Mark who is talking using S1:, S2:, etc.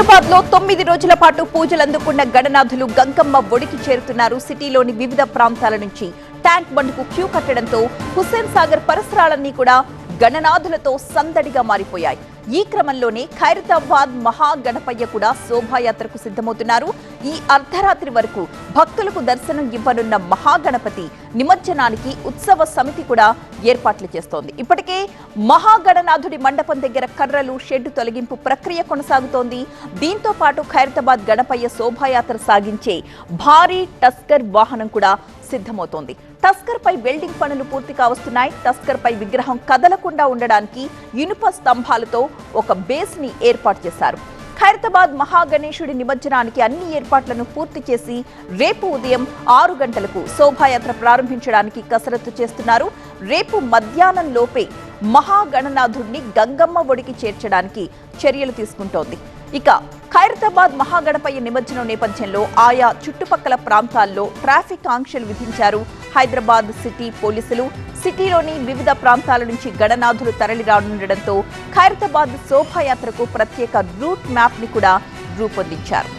S1: హైదరాబాద్ లో 9 రోజుల పాటు పూజలు అందుకున్న గణనాథులు గంగమ్మ ఒడికి చేరుతున్నారు. సిటీలోని వివిధ ప్రాంతాల నుంచి ట్యాంక్ బండ్కు క్యూ కట్టడంతో హుస్సేన్ సాగర్ పరిసరాలన్నీ కూడా గణనాథులతో సందడిగా మారిపోయాయి. ఈ క్రమంలోనే ఖైరతాబాద్ మహాగణపయ్య కూడా శోభాయాత్రకు సిద్ధమవుతున్నారు. ఈ అర్ధరాత్రి వరకు భక్తులకు దర్శనం ఇవ్వనున్న మహాగణపతి నిమజ్జనానికి ఉత్సవ సమితి కూడా ఏర్పాట్లు చేస్తోంది. ఇప్పటికే మహాగణనాథుడి మండపం దగ్గర కర్రలు షెడ్డు తొలగింపు ప్రక్రియ కొనసాగుతోంది. దీంతో పాటు ఖైరతాబాద్ గణపయ్య శోభాయాత్ర సాగించే భారీ టస్కర్ వాహనం కూడా సిద్ధమవుతోంది. టస్కర్ పై వెల్డింగ్ పనులు పూర్తి కావస్తున్నాయి. టస్కర్ పై విగ్రహం కదలకుండా ఉండడానికి ఇనుప స్తంభాలతో ఒక బేస్ ని ఏర్పాటు చేశారు. ఖైరతాబాద్ మహాగణేశుడి నిమజ్జనానికి అన్ని ఏర్పాట్లను పూర్తి చేసి రేపు ఉదయం 6 గంటలకు శోభాయాత్ర ప్రారంభించడానికి కసరత్తు చేస్తున్నారు. రేపు మధ్యాహ్నం లోపే మహాగణనాథుడిని గంగమ్మ ఒడికి చేర్చడానికి చర్యలు తీసుకుంటోంది. ఇక ఖైరతాబాద్ మహాగణపయ్య నిమజ్జనం నేపథ్యంలో ఆయా చుట్టుపక్కల ప్రాంతాల్లో ట్రాఫిక్ ఆంక్షలు విధించారు హైదరాబాద్ సిటీ పోలీసులు. సిటీలోని వివిధ ప్రాంతాల నుంచి గణనాథులు తరలి రానుండడంతో ఖైరతాబాద్ శోభాయాత్రకు ప్రత్యేక రూట్ మ్యాప్ ని కూడా రూపొందించారు.